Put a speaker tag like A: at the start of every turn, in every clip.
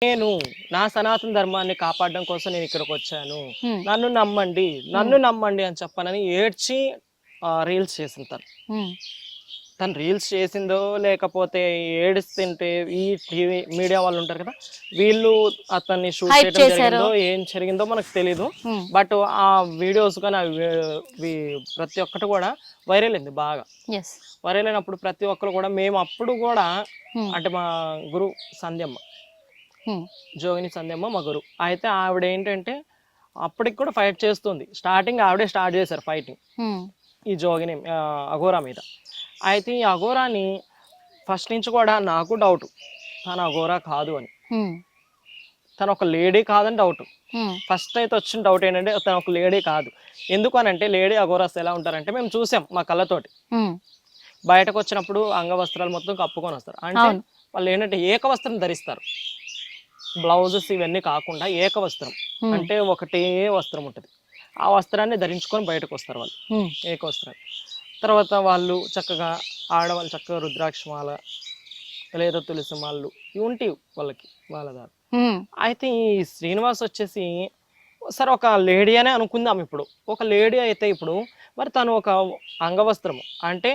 A: నేను నా సనాతన ధర్మాన్ని కాపాడడం కోసం నేను ఇక్కడికి వచ్చాను,
B: హ్మ్.
A: నన్ను నమ్మండి
B: హ్మ్.
A: నన్ను నమ్మండి అని చెప్పనని ఏడ్చి రీల్స్ చేసింది తను.
B: హ్మ్.
A: తను రీల్స్ చేసిందో లేకపోతే ఏడుస్తుంటే ఈ టీవీ మీడియా వాళ్ళు ఉంటారు కదా, వీళ్ళు అతన్ని షూట్
B: హైప్
A: చేయడం
B: చేశారు.
A: జరిగిందో ఏం జరిగిందో మనకు తెలీదు.
B: హ్మ్.
A: బట్ ఆ వీడియోస్ కానీ ప్రతి ఒక్కటి కూడా వైరల్ అయింది బాగా.
B: ఎస్.
A: వైరల్ అయినప్పుడు ప్రతి ఒక్కరు కూడా మేము అప్పుడు కూడా
B: హ్మ్.
A: అంటే మా గురువు సంధ్యమ్మ,
B: హ్మ్.
A: జోగిని సంధ్యమ్మ మా గురువు అయితే ఆవిడ ఏంటంటే అప్పటికి కూడా ఫైట్ చేస్తుంది. స్టార్టింగ్ ఆవిడే స్టార్ట్ చేశారు ఫైటింగ్
B: హ్మ్.
A: ఈ జోగిని అఘోరా మీద. అయితే ఈ అఘోరాని ఫస్ట్ నుంచి కూడా నాకు డౌట్, తను అఘోరా కాదు అని.
B: హ్మ్.
A: తను ఒక లేడీ కాదని డౌట్.
B: హ్మ్.
A: ఫస్ట్ అయితే వచ్చిన డౌట్ ఏంటంటే తను ఒక లేడీ కాదు. ఎందుకు అని అంటే లేడీ అఘోరాస్ ఎలా ఉంటారంటే మేము చూసాం మా కళ్ళతోటి.
B: హ్మ్.
A: బయటకు వచ్చినప్పుడు అంగవస్త్రాలు మొత్తం కప్పుకొని వస్తారు. అంటే
B: అవును.
A: వాళ్ళు ఏంటంటే ఏకవస్త్రం ధరిస్తారు. బ్లౌజెస్ ఇవన్నీ కాకుండా ఏకవస్త్రం
B: హ్మ్.
A: అంటే ఒకటే వస్త్రం ఉంటుంది. ఆ వస్త్రాన్ని ధరించుకొని బయటకు వస్తారు వాళ్ళు,
B: హ్మ్.
A: ఏకవస్త్రం. తర్వాత వాళ్ళు చక్కగా ఆడవాళ్ళు చక్కగా రుద్రాక్షమాల లేదా తులసి మాలలు ఇవి ఉంటాయి వాళ్ళకి వాళ్ళ దారి.
B: హ్మ్.
A: అయితే ఈ శ్రీనివాస్ వచ్చేసి సరే ఒక లేడీ అనే అనుకుందాం. ఇప్పుడు ఒక లేడీ అయితే ఇప్పుడు మరి తను ఒక అంగవస్త్రము అంటే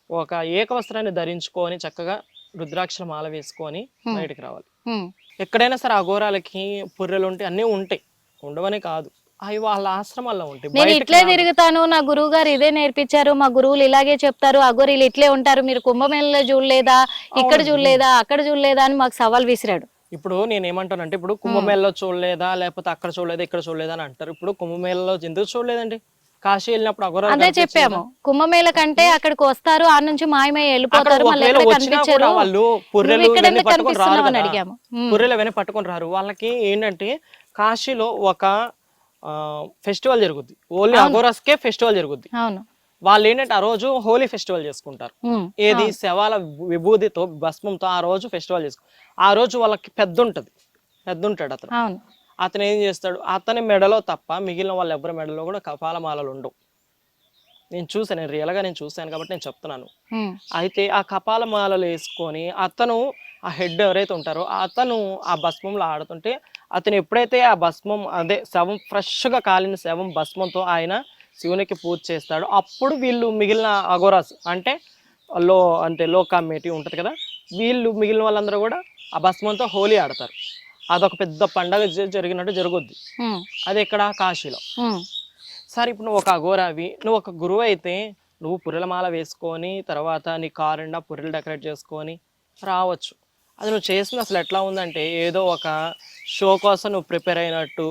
A: ఒక ఏకవస్త్రాన్ని ధరించుకొని చక్కగా రుద్రాక్షల మాల వేసుకొని
B: హ్మ్.
A: బయటికి రావాలి.
B: హ్మ్.
A: ఎక్కడైనా సరే అఘోరాలకి పుర్రెలు ఉంటాయి, అన్నీ ఉంటాయి, ఉండవనే కాదు, అవి వాళ్ళ ఆశ్రమాల్లో ఉంటాయి,
B: నేను
A: బయటకు
B: ఇట్లే
A: రాదు.
B: తిరుగుతాను, నా గురువు గారు ఇదే నేర్పించారు, మా గురువులు ఇలాగే చెప్తారు, అఘోరీలు ఇట్లే ఉంటారు, మీరు కుంభమేళలో చూడలేదా, ఇక్కడ
A: అవునండి.
B: చూడలేదా, అక్కడ చూడలేదా అని మాకు సవాల్ విసిరాడు.
A: ఇప్పుడు నేను ఏమంటానంటే ఇప్పుడు
B: హ్మ్.
A: కుంభమేళలో చూడలేదా లేకపోతే అక్కడ చూడలేదా ఇక్కడ చూడలేదా అని అంటారు. ఇప్పుడు కుంభమేళలో ఎందుకు చూడలేదండి? కాశీ వెళ్ళినప్పుడు అఘోరాలు
B: అదే
A: కనిపించలేదా?
B: చెప్పాము, కుంభమేళ కంటే అక్కడికి వస్తారు, ఆ నుంచి మాయమై
A: అక్కడ
B: వెళ్ళిపోతారు, మళ్ళీ
A: ఒకవేళ
B: ఎక్కడ
A: వచ్చినా కూడా
B: కనిపించరు,
A: వాళ్ళు
B: నువ్వు
A: పుర్రెలు
B: ఇక్కడ
A: ఇవన్నీ
B: ఎందుకు
A: పట్టుకొని రారు
B: కనిపిస్తున్నావు అని
A: కదా.
B: అడిగాము.
A: పుర్రెలు ఇవన్నీ పట్టుకొని రారు. వాళ్ళకి ఏంటంటే కాశీలో ఒక ఫెస్టివల్ జరుగుద్ది, ఓన్లీ
B: అవును.
A: అఘోరాస్కే ఫెస్టివల్ జరుగుద్ది.
B: అవును.
A: వాళ్ళు ఏంటంటే ఆ రోజు హోలీ ఫెస్టివల్ చేసుకుంటారు. ఏది
B: అవును.
A: శవాల విభూదితో భస్మంతో ఆ రోజు ఫెస్టివల్ చేసుకు. ఆ రోజు వాళ్ళకి పెద్ద ఉంటుంది, పెద్ద ఉంటాడు అతను.
B: అవును.
A: అతను ఏం చేస్తాడు, అతని మెడలో తప్ప మిగిలిన వాళ్ళ ఎవరి మెడలో కూడా కపాలమాలలు ఉండవు. నేను చూసాను, నేను రియల్గా నేను చూశాను కాబట్టి నేను చెప్తున్నాను.
B: హ్మ్.
A: అయితే ఆ కపాలమాలలు వేసుకొని అతను ఆ హెడ్ ఎవరైతే ఉంటారో అతను ఆ భస్మంలో ఆడుతుంటే అతను ఎప్పుడైతే ఆ భస్మం అదే శవం ఫ్రెష్గా కాలిన శవం భస్మంతో ఆయన శివునికి పూజ చేస్తాడు, అప్పుడు వీళ్ళు మిగిలిన అఘోరాస్ అంటే లో అంటే లో కమిటీ ఉంటుంది కదా, వీళ్ళు మిగిలిన వాళ్ళందరూ కూడా ఆ భస్మంతో హోలీ ఆడతారు. అదొక పెద్ద పండగ జరిగినట్టు జరుగుద్ది.
B: హ్మ్.
A: అది ఇక్కడ కాశీలో.
B: హ్మ్.
A: సరే ఇప్పుడు నువ్వు ఒక అఘోరావి, నువ్వు ఒక గురువు అయితే నువ్వు పుర్రెల మాల వేసుకొని తర్వాత నీ కారు నిండా పుర్రెలు డెకరేట్ చేసుకొని రావచ్చు. అది నువ్వు చేసింది అసలు ఎట్లా ఉందంటే ఏదో ఒక షో కోసం నువ్వు ప్రిపేర్ అయినట్టు,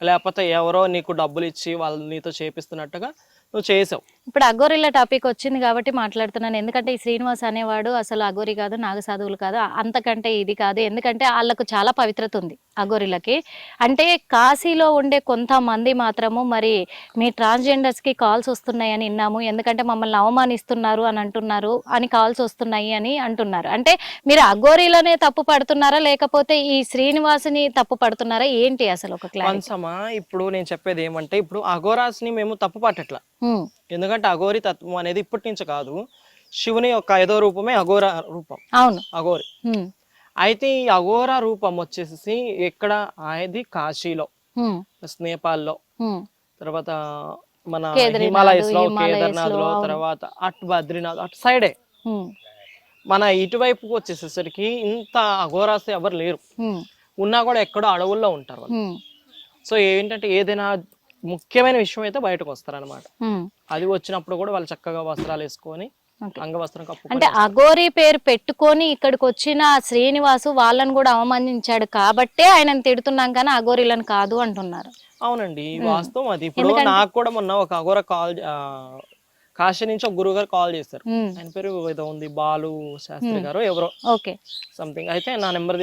A: లేకపోతే ఎవరో నీకు డబ్బులు ఇచ్చి వాళ్ళు నీతో చేపిస్తున్నట్టుగా నువ్వు చేసావు.
B: ఇప్పుడు అఘోరిల టాపిక్ వచ్చింది కాబట్టి మాట్లాడుతున్నాను. ఎందుకంటే ఈ శ్రీనివాస్ అనేవాడు అసలు అఘోరి కాదు, నాగసాధువులు కాదు, అంతకంటే ఇది కాదు. ఎందుకంటే ఆళ్ళకు చాలా పవిత్రత ఉంది అఘోరిలకి. అంటే కాశీలో ఉండే కొంతమంది మాత్రము మరి మీ ట్రాన్స్‌జెండర్స్‌కి కాల్స్ వస్తున్నాయని విన్నాము. ఎందుకంటే మమ్మల్ని అవమానిస్తున్నారు అని అంటున్నారు అని కాల్స్ వస్తున్నాయి అని అంటున్నారు. అంటే మీరు అఘోరిలనే తప్పు పడుతున్నారా? లేకపోతే ఈ శ్రీనివాస్‌ని తప్పు పడుతున్నారా? ఏంటి అసలు ఒక క్లారిటీ?
A: వన్సమా ఇప్పుడు నేను చెప్పేది ఏమంటే ఇప్పుడు అఘోరాస్ని మేము తప్పు పట్టట్లా.
B: హ్మ్.
A: ఎందుకంటే అఘోరి తత్వం అనేది ఇప్పటి నుంచి కాదు, శివుని యొక్క 5వ రూపమే అఘోర రూపం,
B: అవును.
A: అఘోరి.
B: హ్మ్.
A: అయితే ఈ అఘోర రూపం వచ్చేసి ఎక్కడ అది కాశీలో,
B: హ్మ్.
A: నేపాల్లో,
B: హ్మ్.
A: తర్వాత మన
B: కేదారినాథ్,
A: హిమాలయస్లో
B: హిమాలయస్‌లో
A: కేదార్నాథ్లో,
B: అవును.
A: తర్వాత అటు బద్రీనాథ్ అటు సైడే.
B: హ్మ్.
A: మన ఇటువైపుకి వచ్చేసేసరికి ఇంత అఘోరాస్ ఎవరు లేరు.
B: హ్మ్.
A: ఉన్నా కూడా ఎక్కడో అడవుల్లో ఉంటారు వాళ్ళు.
B: హ్మ్.
A: సో ఏంటంటే ఏదైనా ముఖ్యమైన విషయం అయితే బయటకు వస్తారనమాట.
B: హ్మ్.
A: అది వచ్చినప్పుడు కూడా వాళ్ళు చక్కగా వస్త్రాలు వేసుకొని
B: ఓకే.
A: అంగవస్త్రం
B: అంటే
A: కప్పుకొని వస్తారు.
B: అఘోరి పేరు పెట్టుకొని ఇక్కడికొచ్చిన శ్రీనివాసు వాళ్ళని గూడా అవమానించాడు కాబట్టే ఆయనను తిడుతున్నాం కానీ అఘోరిలను కాదు అంటున్నారు.
A: అవునండి,
B: హ్మ్.
A: వాస్తవం అది. ఇప్పుడు
B: ఎందుకంటే
A: నాకు కూడా మొన్న ఒక అఘోర కాశీ నుంచి ఒక గురువు గారు కాల్ చేశారు.
B: హ్మ్.
A: ఆయన పేరు ఏదో ఉంది, బాలు శాస్త్రి
B: హ్మ్.
A: గారు ఎవరో
B: ఓకే.
A: సంథింగ్. అయితే నా నెంబర్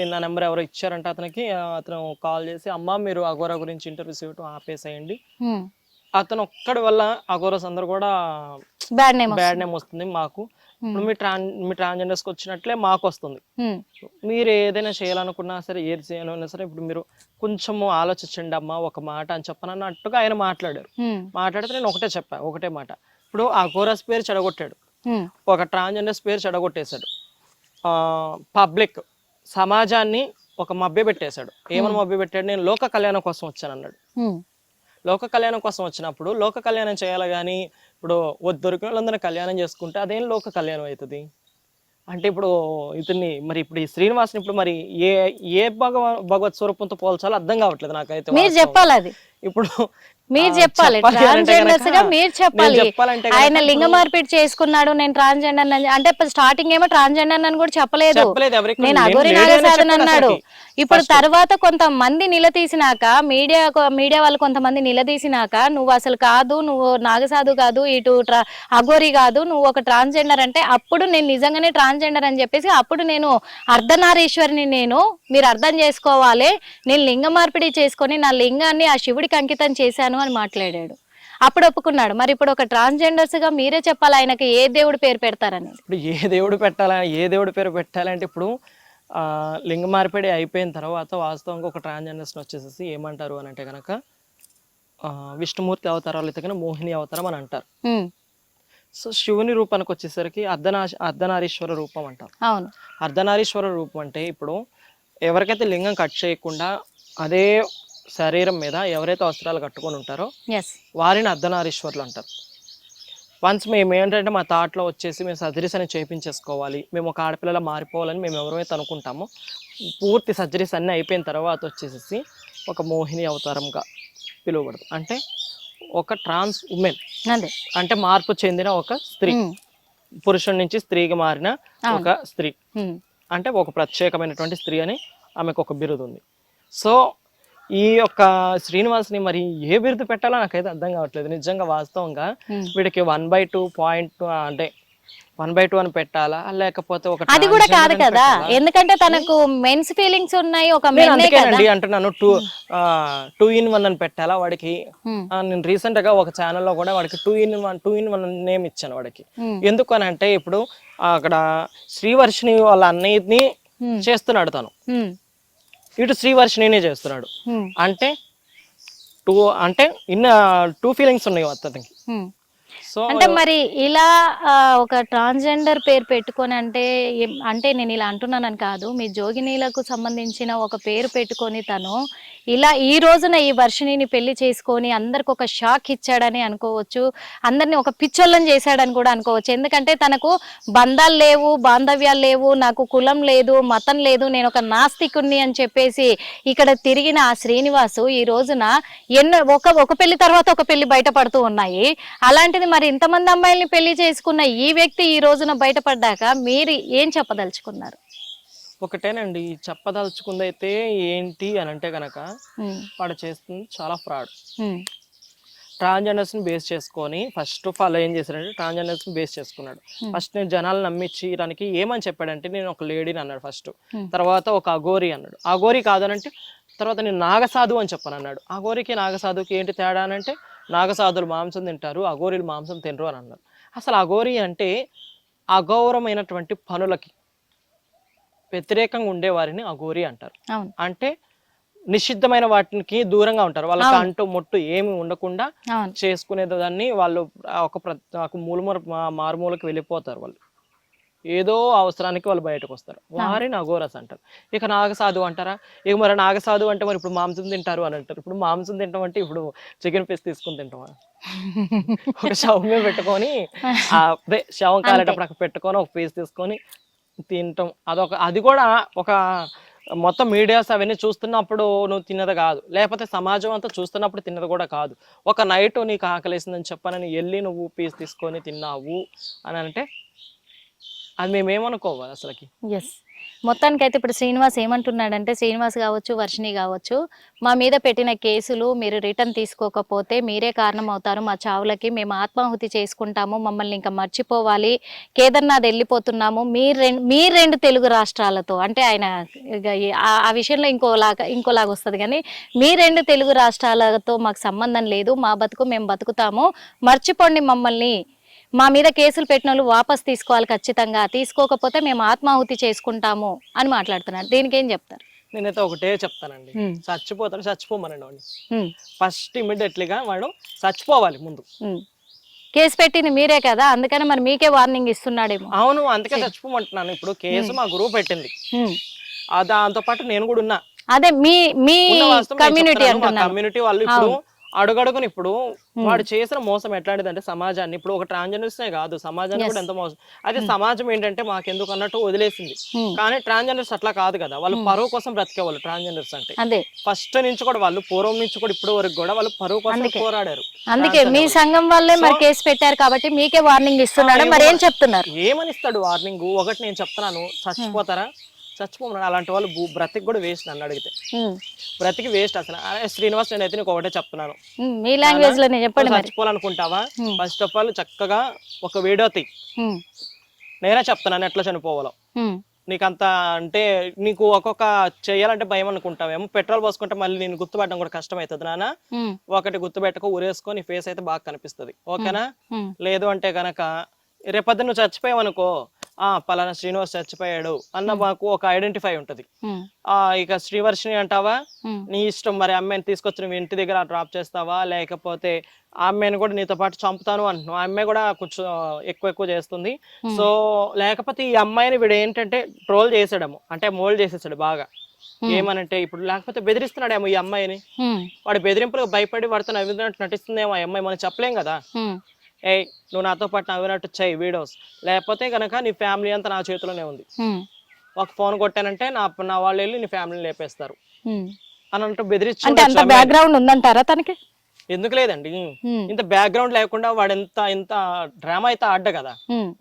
A: ఎవరో ఇచ్చారంటే అతనికి అతను కాల్ చేసి అమ్మ మీరు అఘోరా గురించి ఇంటర్వ్యూస్ ఇవ్వటం ఆపేసేయండి,
B: హ్మ్.
A: అతను ఒక్కడి వల్ల అఘోరాస్ అందరూ కూడా
B: బ్యాడ్ నేమ్
A: బ్యాడ్
B: వస్తుంది.
A: నేమ్ వస్తుంది మాకు.
B: హ్మ్.
A: ఇప్పుడు మీ ట్రాన్స్జెండర్స్కి వచ్చినట్లే మాకు వస్తుంది.
B: హ్మ్.
A: మీరు ఏదైనా చేయాలనుకున్నా సరే ఏది చేయాలన్నా సరే ఇప్పుడు మీరు కొంచెము ఆలోచించండి అమ్మా ఒక మాట అని చెప్పనన్నట్టుగా ఆయన మాట్లాడారు.
B: హ్మ్.
A: మాట్లాడితే నేను ఒకటే మాట, ఇప్పుడు ఆ కోరస్ పేరు చెడగొట్టాడు,
B: హ్మ్.
A: ఒక ట్రాన్స్జెండర్స్ పేరు చెడగొట్టేశాడు, పబ్లిక్ సమాజాన్ని ఒక మభ్య పెట్టేశాడు. ఏమని మభ్య పెట్టాడు? నేను లోక కళ్యాణం కోసం వచ్చాను అన్నాడు. లోక కళ్యాణం కోసం వచ్చినప్పుడు లోక కళ్యాణం చేయాలి కానీ ఇప్పుడు దొరికిన వాళ్ళందరూ కళ్యాణం చేసుకుంటే అదేం లోక కళ్యాణం అవుతుంది అంటే ఇప్పుడు ఇతన్ని మరి ఇప్పుడు ఈ శ్రీనివాస్ని ఇప్పుడు మరి ఏ ఏ భగవత్ స్వరూపంతో పోల్చాలో అర్థం కావట్లేదు నాకైతే.
B: మీరు చెప్పాలి అది,
A: ఇప్పుడు
B: మీరు చెప్పాలి, ట్రాన్స్జెండర్స్ గా మీరు చెప్పాలి. ఆయన లింగ మార్పిడి చేసుకున్నాడు, నేను ట్రాన్స్జెండర్ అంటే స్టార్టింగ్ ఏమో ట్రాన్స్జెండర్ అని కూడా చెప్పలేదు, నేను అఘోరి నాగసాధన అన్నాడు. ఇప్పుడు తర్వాత కొంతమంది నిలదీసినాక మీడియా వాళ్ళు కొంతమంది నిలదీసినాక నువ్వు అసలు కాదు, నువ్వు నాగసాధు కాదు, ఇటు అఘోరి కాదు, నువ్వు ఒక ట్రాన్స్జెండర్ అంటే అప్పుడు నేను నిజంగానే ట్రాన్స్జెండర్ అని చెప్పేసి అప్పుడు నేను అర్ధనారీశ్వరిని, మీరు అర్థం చేసుకోవాలి, నేను లింగ మార్పిడి చేసుకొని నా లింగాన్ని ఆ శివుడికి అంకితం చేశాను అని మాట్లాడాడు. అప్పుడు ఒప్పుకున్నాడు. మరి ఇప్పుడు ఒక ట్రాన్స్జెండర్స్ గా మీరే చెప్పాలి ఆయనకి ఏ దేవుడు పేరు పెడతారని.
A: ఇప్పుడు ఏ దేవుడు పెట్టాలని, ఏ దేవుడి పేరు పెట్టాలంటే ఇప్పుడు లింగ మార్పిడి అయిపోయిన తర్వాత వాస్తవంగా ఒక ట్రాన్స్జెండర్స్ వచ్చేసేసి ఏమంటారు అని అంటే కనుక విష్ణుమూర్తి అవతారాలు అయితే కనుక మోహిని అవతారం అని అంటారు. సో శివుని రూపానికి వచ్చేసరికి అర్ధనారీశ్వర రూపం అంటారు.
B: అవును,
A: అర్ధనారీశ్వర రూపం అంటే ఇప్పుడు ఎవరికైతే లింగం కట్ చేయకుండా అదే శరీరం మీద ఎవరైతే వస్త్రాలు కట్టుకొని ఉంటారో వారిని అర్ధనారీశ్వరులు అంటారు. వన్స్ మేము ఏంటంటే మా థాట్లో వచ్చేసి మేము సర్జరీస్ అని చేయించేసుకోవాలి, మేము ఒక ఆడపిల్లలా మారిపోవాలని మేము ఎవరైతే అనుకుంటామో పూర్తి సర్జరీస్ అన్నీ అయిపోయిన తర్వాత వచ్చేసి ఒక మోహిని అవతారంగా పిలువబడదు. అంటే ఒక ట్రాన్స్ ఉమెన్ అంటే మార్పు చెందిన ఒక స్త్రీ, పురుషుడి నుంచి స్త్రీగా మారిన ఒక స్త్రీ, అంటే ఒక ప్రత్యేకమైనటువంటి స్త్రీ అని ఆమెకు ఒక బిరుదు ఉంది. సో ఈ యొక్క శ్రీనివాస్ని మరి ఏ బిరుదు పెట్టాలో నాకైతే అర్థం కావట్లేదు నిజంగా. వాస్తవంగా వీడికి 1/2 పాయింట్ అంటే 1/2 అని పెట్టాలా లేకపోతే ఒక
B: అది కూడా కాదు కదా, ఎందుకంటే తనకు మెన్స్ ఫీలింగ్స్ ఉన్నాయి, ఒక
A: అంటున్నాను 2 in 1 అని పెట్టాలా వాడికి. నేను రీసెంట్ గా ఒక ఛానల్లో కూడా వాడికి 2 in 1 నేమ్ ఇచ్చాను వాడికి. ఎందుకు అని అంటే ఇప్పుడు అక్కడ శ్రీవర్షిని వాళ్ళ అన్నయ్యని చేస్తున్నాడు తను, ఇటు శ్రీవర్షిణినే చేస్తున్నాడు. అంటే టూ ఫీలింగ్స్ ఉన్నాయి అతనికి. సో
B: అంటే మరి ఇలా ఒక ట్రాన్స్జెండర్ పేరు పెట్టుకొని అంటే నేను ఇలా అంటున్నానని కాదు, మీ జోగినీలకు సంబంధించిన ఒక పేరు పెట్టుకొని తను ఇలా ఈ రోజున ఈ వర్షిణిని పెళ్లి చేసుకొని అందరికి ఒక షాక్ ఇచ్చాడని అనుకోవచ్చు, అందరిని ఒక పిచ్చోళ్ళని చేశాడని కూడా అనుకోవచ్చు. ఎందుకంటే తనకు బంధాలు లేవు, బాంధవ్యాలు లేవు, నాకు కులం లేదు, మతం లేదు, నేను ఒక నాస్తికుణ్ణి అని చెప్పేసి ఇక్కడ తిరిగిన ఆ శ్రీనివాసు ఈ రోజున ఎన్నో ఒక పెళ్లి తర్వాత ఒక పెళ్లి బయటపడుతూ ఉన్నాయి. అలాంటిది మరి ఇంతమంది అమ్మాయిల్ని పెళ్లి చేసుకున్న ఈ వ్యక్తి ఈ రోజున బయటపడ్డాక మీరు ఏం చెప్పదలుచుకున్నారు?
A: ఒకటేనండి చెప్పదలుచుకుందైతే ఏంటి అని అంటే కనుక వాడు చేస్తుంది చాలా ఫ్రాడ్. ట్రాన్స్జెండర్స్ ని బేస్ చేసుకొని ఫస్ట్ ఆఫ్ ఆల్ ఏం చేశాడంటే ట్రాన్స్జెండర్స్ ని బేస్ చేసుకున్నాడు. ఫస్ట్ నేను జనాలు నమ్మించడానికి ఏమని చెప్పాడంటే నేను ఒక లేడీని అన్నాడు ఫస్ట్, తర్వాత ఒక అఘోరి అన్నాడు. అఘోరి కాదనంటే తర్వాత నేను నాగసాధు అని చెప్పాను అన్నాడు. అఘోరికి నాగసాధుకి ఏంటి తేడా అని అంటే నాగసాధులు మాంసం తింటారు, అఘోరీలు మాంసం తినరు అని అన్నారు. అసలు అఘోరి అంటే అగౌరవమైనటువంటి పనులకి వ్యతిరేకంగా ఉండే వారిని అఘోరి అంటారు. అంటే నిషిద్ధమైన వాటికి దూరంగా ఉంటారు, వాళ్ళకి అంటూ ముట్టు ఏమి ఉండకుండా చేసుకునే దాన్ని వాళ్ళు ఒక మారుమూలకి వెళ్ళిపోతారు. వాళ్ళు ఏదో అవసరానికి వాళ్ళు బయటకు వస్తారు, వారిని అఘోరస్ అంటారు. ఇక నాగసాధు అంటారా? ఇక మరి నాగసాధు అంటే మరి ఇప్పుడు మాంసం తింటారు అని అంటారు. ఇప్పుడు మాంసం తింటాం అంటే ఇప్పుడు చికెన్ పీస్ తీసుకుని తింటామా? ఒక శవం మీద పెట్టుకొని అదే శవం కాలేటప్పుడు అక్కడ పెట్టుకొని ఒక పీస్ తీసుకొని తింటాం. అది కూడా ఒక మొత్తం మీడియాస్ అవన్నీ చూస్తున్నప్పుడు నువ్వు తిన్నది కాదు, లేకపోతే సమాజం అంతా చూస్తున్నప్పుడు తిన్నది కూడా కాదు. ఒక నైట్ నీకు ఆకలేసిందని చెప్పనని వెళ్ళి నువ్వు పీస్ తీసుకొని తిన్నావు అని అంటే అది మేమేమనుకోవాలి అసలుకి.
B: మొత్తానికి అయితే ఇప్పుడు శ్రీనివాస్ ఏమంటున్నాడంటే, శ్రీనివాస్ కావచ్చు, వర్షిణి కావచ్చు, మా మీద పెట్టిన కేసులు మీరు రిటర్న్ తీసుకోకపోతే మీరే కారణం అవుతారు మా చావులకి, మేము ఆత్మాహుతి చేసుకుంటాము, మమ్మల్ని ఇంకా మర్చిపోవాలి, కేదార్నాథ్ వెళ్ళిపోతున్నాము, మీ రెండు తెలుగు రాష్ట్రాలతో అంటే ఆయన ఆ విషయంలో ఇంకోలాగా వస్తుంది, కానీ మీ రెండు తెలుగు రాష్ట్రాలతో మాకు సంబంధం లేదు, మా బతుకు మేము బతుకుతాము, మర్చిపోండి మమ్మల్ని, మా మీద కేసులు పెట్టిన వాళ్ళు వాపస్ తీసుకోవాలి, ఖచ్చితంగా తీసుకోకపోతే మేము ఆత్మాహుతి చేసుకుంటాము అని మాట్లాడుతున్నారు. దీనికి ఏం చెప్తారు?
A: నేనైతే ఒకటే చెప్తానండి, చచ్చిపోమనండి వాడిని. ఫస్ట్ ఇమీడియట్లీగా వాడు చచ్చిపోవాలి ముందు.
B: కేసు పెట్టింది మీరే కదా, అందుకని మరి మీకే వార్నింగ్ ఇస్తున్నాడేమో.
A: అవును, అందుకే చచ్చిపోమంటున్నాను. ఇప్పుడు కేసు మా గురువు పెట్టింది, దాంతో పాటు నేను కూడా ఉన్నా.
B: అదే మీ మీ
A: ఉన్న వాస్తవం నేను
B: కమ్యూనిటీ
A: చెప్తున్నాను. మా
B: అంటున్నాను.
A: కమ్యూనిటీ వాళ్ళు ఇప్పుడు
B: అవును.
A: అడుగడుగుని ఇప్పుడు వాడు చేసిన మోసం ఎట్లాంటిదంటే సమాజాన్ని, ఇప్పుడు ఒక ట్రాన్స్జెండర్స్నే కాదు సమాజాన్ని కూడా ఎంత మోసం. అయితే సమాజం ఏంటంటే మాకెందుకు అన్నట్టు వదిలేసింది. కానీ ట్రాన్స్జెండర్స్ అట్లా కాదు కదా, వాళ్ళు పరువు కోసం బ్రతికేవాళ్ళు ట్రాన్స్జెండర్స్ అంటే.
B: అదే
A: ఫస్ట్ నుంచి కూడా వాళ్ళు పూర్వం నుంచి కూడా ఇప్పటి వరకు కూడా వాళ్ళు పరువు కోసం పోరాడారు.
B: అందుకే మీ సంఘం వాళ్ళే మరి కేసు పెట్టారు కాబట్టి మీకే వార్నింగ్ ఇస్తున్నాడు. మరి ఏం చెప్తున్నారు?
A: ఏమని ఇస్తాడు వార్నింగ్? ఒకటి నేను చెప్తున్నాను, చచ్చిపోతారా? చచ్చిపోమన్నాడు. అలాంటి వాళ్ళు బ్రతికి కూడా వేస్ట్ నన్ను అడిగితే. బ్రతికి వేస్ట్ అసలు. శ్రీనివాస్ నేనైతే నీకు ఒకటే చెప్తున్నాను,
B: మీ లాంగ్వేజ్ లో చెప్పండి.
A: చచ్చిపోవాలనుకుంటావా ఫస్ట్ ఆఫ్ ఆల్ చక్కగా ఒక వీడియో తీ, నేనే చెప్తున్నాను ఎట్లా చనిపోవాలో. నీకంత అంటే నీకు ఒక్కొక్క చెయ్యాలంటే భయం అనుకుంటావేమో, పెట్రోల్ పోసుకుంటే మళ్ళీ నేను గుర్తుపెట్టడం కూడా కష్టం అవుతుంది నాన్న. ఒకటి గుర్తుపెట్టుకో, ఊరేసుకో, నీ ఫేస్ అయితే బాగా కనిపిస్తుంది, ఓకేనా? లేదు అంటే కనుక రేపొద్దు నువ్వు చచ్చిపోయావనుకో, పలానా శ్రీనివాస్ చచ్చిపోయాడు అన్న మాకు ఒక ఐడెంటిఫై ఉంటది. ఇక శ్రీవర్షిని అంటావా, నీ ఇష్టం. మరి అమ్మాయిని తీసుకొచ్చి నువ్వు ఇంటి దగ్గర డ్రాప్ చేస్తావా, లేకపోతే ఆ అమ్మాయిని కూడా నీతో పాటు చంపుతాను అంటున్నావు. ఆ అమ్మాయి కూడా కొంచెం ఎక్కువ చేస్తుంది. సో లేకపోతే ఈ అమ్మాయిని వీడు ఏంటంటే ట్రోల్ చేసాడము, అంటే మోల్డ్ చేసేసాడు బాగా. ఏమనంటే ఇప్పుడు లేకపోతే బెదిరిస్తున్నాడేమో ఈ అమ్మాయిని. వాడి బెదిరింపులకు భయపడి వాడితో నవ్వినట్టు నటిస్తుందేమో ఆ అమ్మాయి, మనం చెప్పలేం కదా. నువ్వు నాతో పాటు నవ్వినట్టు చెయ్యి వీడియోస్, లేకపోతే కనుక నీ ఫ్యామిలీ అంతా నా చేతిలోనే ఉంది. ఒక ఫోన్ కొట్టానంటే నా వాళ్ళు వెళ్ళి నీ ఫ్యామిలీని లేపేస్తారు అని అంటూ బెదిరించి.
B: బ్యాక్గ్రౌండ్ ఉందంటారా తనకి?
A: ఎందుకు లేదండి, ఇంత బ్యాక్గ్రౌండ్ లేకుండా వాడు ఇంత డ్రామా అయితే ఆడ్డ కదా.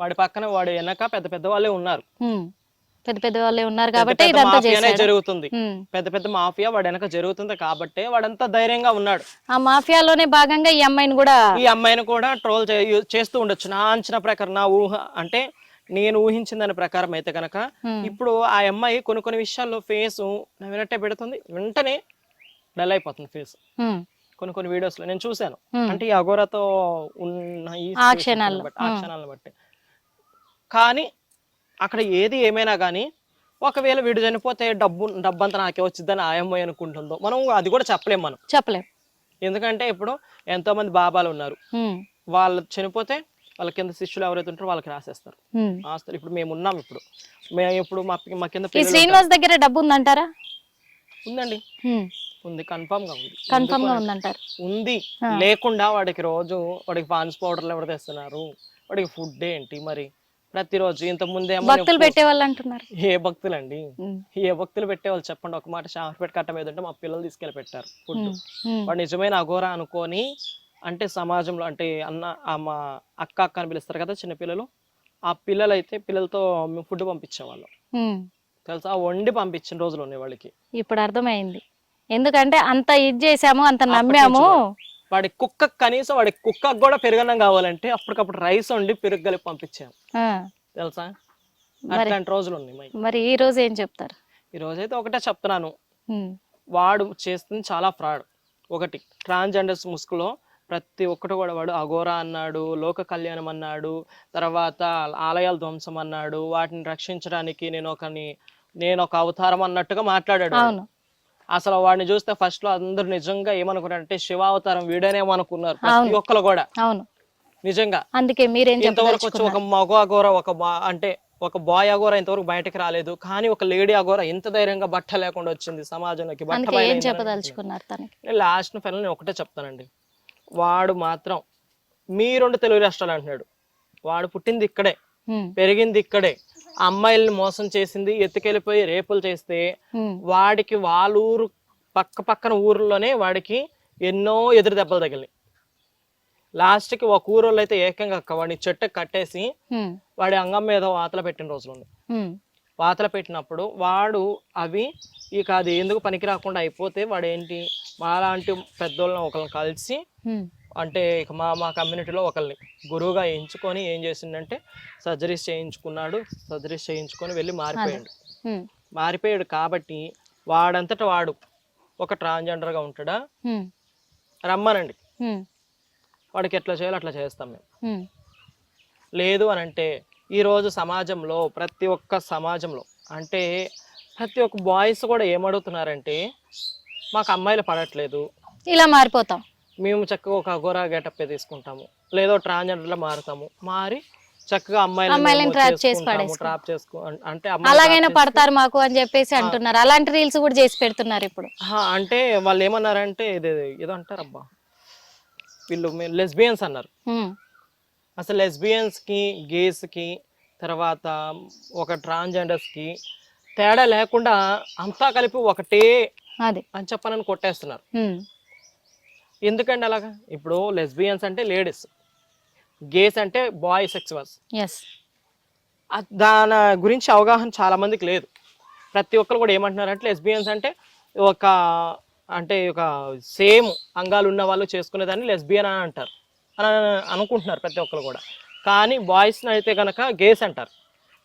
A: వాడి పక్కన వాడు వెనక పెద్ద పెద్ద వాళ్ళే ఉన్నారు,
B: పెద్ద పెద్ద వాళ్ళే ఉన్నారు కాబట్టి
A: జరుగుతుంది. పెద్ద పెద్ద మాఫియా వాడు వెనక జరుగుతుంది కాబట్టి వాడంతా ధైర్యంగా ఉన్నాడు.
B: ఆ మాఫియాలోనే భాగంగా ఈ అమ్మాయిని కూడా
A: ట్రోల్ చేస్తూ ఉండొచ్చు. నా అంచనా ప్రకారం, నా ఊహ అంటే నేను ఊహించిన దాని ప్రకారం అయితే కనుక ఇప్పుడు ఆ అమ్మాయి కొన్ని విషయాల్లో ఫేస్ నవ్వినట్టే పెడుతుంది, వెంటనే డల్ అయిపోతుంది ఫేస్. కొన్ని వీడియోస్ లో నేను చూశాను. అంటే ఈ అఘోరాతో ఉన్న ఆ క్షణాలను బట్టి. కానీ అక్కడ ఏది ఏమైనా కానీ ఒకవేళ వీడు చనిపోతే డబ్బంతా నాకే వచ్చిందని ఆ అమ్మాయి అనుకుంటుందో మనం అది కూడా చెప్పలేం. ఎందుకంటే ఇప్పుడు ఎంతో మంది బాబాలు ఉన్నారు, వాళ్ళు చనిపోతే వాళ్ళ కింద శిష్యులు ఎవరైతే ఉంటారో వాళ్ళకి రాసేస్తారు ఆస్తులు. ఇప్పుడు మేము ఉన్నాం, ఇప్పుడు మా కింద
B: శ్రీనివాస్ దగ్గర డబ్బు ఉందంటారా?
A: ఉందండి, ఉంది, కన్ఫర్మ్ గా
B: ఉందంటారు.
A: ఉంది. లేకుండా వాడికి రోజు వాడికి పాన్స్ పౌడర్లు ఎవరు తెస్తున్నారు, వాడికి ఫుడ్ ఏంటి మరి ప్రతిరోజు? ఇంత ముందే
B: భక్తులు పెట్టేవాళ్ళు అంటున్నారు.
A: ఏ భక్తులండి, ఏ భక్తులు పెట్టేవాళ్ళు చెప్పండి? ఒక మాట, షాంపేట కట్ట మీద ఉంటే మా పిల్లలు తీసుకెళ్ళి పెట్టారు ఫుడ్. వాడు నిజమైన అఘోరా అనుకొని, అంటే సమాజంలో అంటే మా అక్క అని పిలుస్తారు కదా చిన్నపిల్లలు, ఆ పిల్లలు అయితే పిల్లలతో ఫుడ్ పంపించేవాళ్ళు తెలుసా, వండి పంపించిన రోజులు ఉన్నాయి వాళ్ళకి.
B: ఇప్పుడు అర్థమైంది, ఎందుకంటే అంత ఇది చేసాము, అంత నమ్మాము.
A: వాడి కుక్క కనీసం వాడి కుక్కకు కూడా పెరుగన్నం కావాలంటే అప్పటికప్పుడు రైస్ వండి పెరుగు కలిపి పంపించాము తెలుసా. అట్లాంటి రోజులు ఉన్నాయి.
B: మరి ఈ రోజు ఏం చెప్తారు?
A: ఈ రోజు అయితే ఒకటే చెప్తున్నాను, వాడు చేస్తుంది చాలా ఫ్రాడ్. ఒకటి ట్రాన్స్జెండర్స్ ముసుగులో ప్రతి ఒక్కటి కూడా వాడు అఘోరా అన్నాడు, లోక కళ్యాణం అన్నాడు, తర్వాత ఆలయాల ధ్వంసం అన్నాడు, వాటిని రక్షించడానికి నేను ఒక అవతారం అన్నట్టుగా మాట్లాడాడు. అసలు వాడిని చూస్తే ఫస్ట్ లో అందరు నిజంగా ఏమనుకున్నారంటే శివావతారం వీడనేమో అనుకున్నారు ప్రతి ఒక్కరు కూడా. నిజంగా
B: అందుకే
A: ఇంతవరకు వచ్చి ఒక మగ అఘోర అంటే ఒక బాయ్ అఘోర ఇంతవరకు బయటకు రాలేదు, కానీ ఒక లేడీ అఘోర ఇంత ధైర్యంగా బట్ట లేకుండా వచ్చింది సమాజంలోకి. లాస్ట్ ఫైనల్ నేను ఒకటే చెప్తానండి, వాడు మాత్రం మీ 2 తెలుగు రాష్ట్రాలు అంటున్నాడు. వాడు పుట్టింది ఇక్కడే, పెరిగింది ఇక్కడే, అమ్మాయిల్ని మోసం చేసింది, ఎత్తుకెళ్ళిపోయి రేపులు చేస్తే వాడికి వాళ్ళ ఊరు పక్కన ఊర్లోనే వాడికి ఎన్నో ఎదురు దెబ్బలు తగిలినాయి. లాస్ట్ కి ఒక ఊరోళ్ళు అయితే ఏకంగా వాడిని చెట్టు కట్టేసి వాడి అంగం మీద వాతలు పెట్టిన రోజులు ఉన్నాయి. వాతలు పెట్టినప్పుడు వాడు ఇక అది ఎందుకు పనికి రాకుండా అయిపోతే వాడు ఏంటి, మాలాంటి పెద్దోళ్ళని ఒకరిని కలిసి, అంటే ఇక మా కమ్యూనిటీలో ఒకరిని గురువుగా ఎంచుకొని ఏం చేసిందంటే సర్జరీస్ చేయించుకొని వెళ్ళి మారిపోయాడు. కాబట్టి వాడంతట వాడు ఒక ట్రాన్స్జెండర్గా ఉంటాడా, రమ్మనండి, వాడికి ఎట్లా చేయాలో అట్లా చేస్తాం మేము. లేదు అని అంటే ఈరోజు సమాజంలో ప్రతి ఒక్క సమాజంలో అంటే ప్రతి ఒక్క బాయ్స్ కూడా ఏమడుగుతున్నారంటే, మాకు అమ్మాయిలు పడట్లేదు,
B: ఇలా మారిపోతాం,
A: మేము చక్కగా ఒక అఘోరా గెటప్ తీసుకుంటాము, లేదో ట్రాన్స్జెండర్లో మారుతాము, మారి చక్కగా
B: అమ్మాయిలను ట్రాప్ చేసి పడేస్తారు.
A: ట్రాప్ చేసుకో అంటే
B: అలాగైనా పడతారు మాకు అని చెప్పేసి అంటున్నారు. అలాంటి రీల్స్ కూడా చేసి పెడుతున్నారు ఇప్పుడు.
A: అంటే వాళ్ళు ఏమన్నారంటే ఏదో అంటారు అబ్బా, వీళ్ళు లెస్బియన్స్ అన్నారు. అసలు లెస్బియన్స్ కి గేస్ కి తర్వాత ఒక ట్రాన్స్జెండర్స్ కి తేడా లేకుండా అంతా కలిపి ఒకటే
B: అది
A: అని చెప్పనని కొట్టేస్తున్నారు. ఎందుకండి అలాగా? ఇప్పుడు లెస్బియన్స్ అంటే లేడీస్, గేస్ అంటే బాయ్ సెక్సువల్స్. దాని గురించి అవగాహన చాలా మందికి లేదు. ప్రతి ఒక్కరు కూడా ఏమంటున్నారంటే లెస్బియన్స్ అంటే ఒక సేమ్ అంగాలు ఉన్న వాళ్ళు చేసుకునేదాన్ని లెస్బియన్ అని అంటారు అని అనుకుంటున్నారు ప్రతి ఒక్కరు కూడా. కానీ బాయ్స్ని అయితే కనుక గేస్ అంటారు,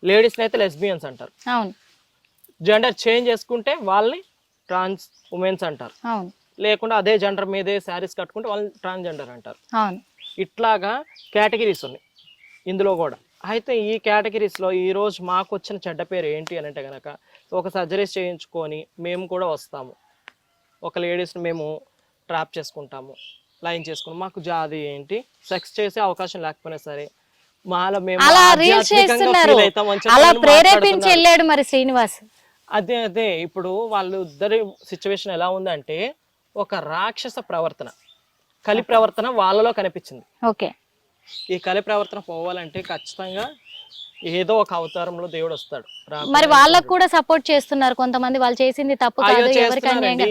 A: లేడీస్ని అయితే లెస్బియన్స్ అంటారు. జెండర్ చేంజ్ చేసుకుంటే వాళ్ళని ట్రాన్స్ ఉమెన్స్ అంటారు. లేకుండా అదే జెండర్ మీదే శారీస్ కట్టుకుంటే వాళ్ళని ట్రాన్స్జెండర్ అంటారు. ఇట్లాగా కేటగిరీస్ ఉన్నాయి ఇందులో కూడా. అయితే ఈ కేటగిరీస్లో ఈరోజు మాకు వచ్చిన చెడ్డ పేరు ఏంటి అని అంటే కనుక, ఒక సర్జరీస్ చేయించుకొని మేము కూడా వస్తాము, ఒక లేడీస్ని మేము ట్రాప్ చేసుకుంటాము, లైన్ చేసుకుంటాం, మాకు జాది ఏంటి సెక్స్ చేసే అవకాశం లేకపోయినా సరే మాలో మేము
B: వెళ్ళాడు మరి శ్రీనివాస్.
A: అదే ఇప్పుడు వాళ్ళు ఇద్దరి సిచ్యువేషన్ ఎలా ఉందంటే ఒక రాక్షస ప్రవర్తన, కలి ప్రవర్తన వాళ్ళలో కనిపించింది. ఈ కలి ప్రవర్తన పోవాలంటే ఖచ్చితంగా ఏదో ఒక అవతారంలో దేవుడు వస్తాడు.
B: మరి వాళ్ళకు కూడా సపోర్ట్ చేస్తున్నారు కొంతమంది, వాళ్ళు చేసింది తప్పు కాదు ఎవరికైనా.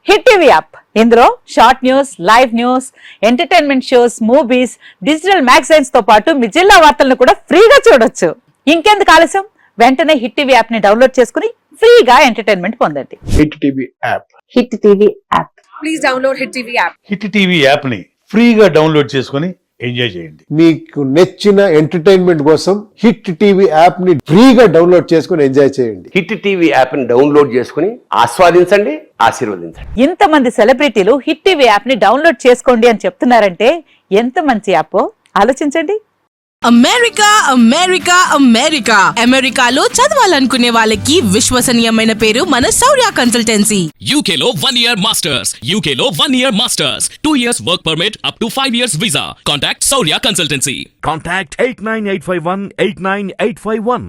C: హిట్ టీవీ యాప్, ఇందులో short news, live news, entertainment shows, movies, digital magazines తో పాటు మీ జిల్లా వార్తలను కూడా ఫ్రీగా చూడొచ్చు. ఇంకెందుకు ఆలస్యం, వెంటనే హిట్ టీవీ యాప్ ని డౌన్లోడ్ చేసుకుని ఫ్రీగా ఎంటర్టైన్మెంట్ పొందండి.
D: Hit TV app.
C: Hit TV app.
E: Please download hit TV app.
F: Hit TV app ని ఫ్రీగా డౌన్లోడ్ చేసుకుని ఎంజాయ్ చేయండి.
D: మీకు నచ్చిన ఎంటర్టైన్మెంట్ కోసం హిట్ టీవీ యాప్ ని ఫ్రీగా డౌన్లోడ్ చేసుకుని ఎంజాయ్ చేయండి.
G: హిట్ టీవీ యాప్ ని డౌన్లోడ్ చేసుకుని ఆస్వాదించండి, ఆశీర్వదించండి.
C: ఇంతమంది సెలబ్రిటీలు హిట్ టీవీ యాప్ ని డౌన్లోడ్ చేసుకోండి అని చెప్తున్నారంటే ఎంత మంచి యాప్ ఆలోచించండి.
E: అమెరికా అమెరికా అమెరికా అమెరికాలో చదవాలనుకునే వాళ్ళకి విశ్వసనీయమైన పేరు మన శౌర్య కన్సల్టెన్సీ.
H: UK లో 1 year masters, UK లో 1 year masters, 2 years work permit up to 5 years visa. Contact Saurya Consultancy.
I: Contact 89851 89851.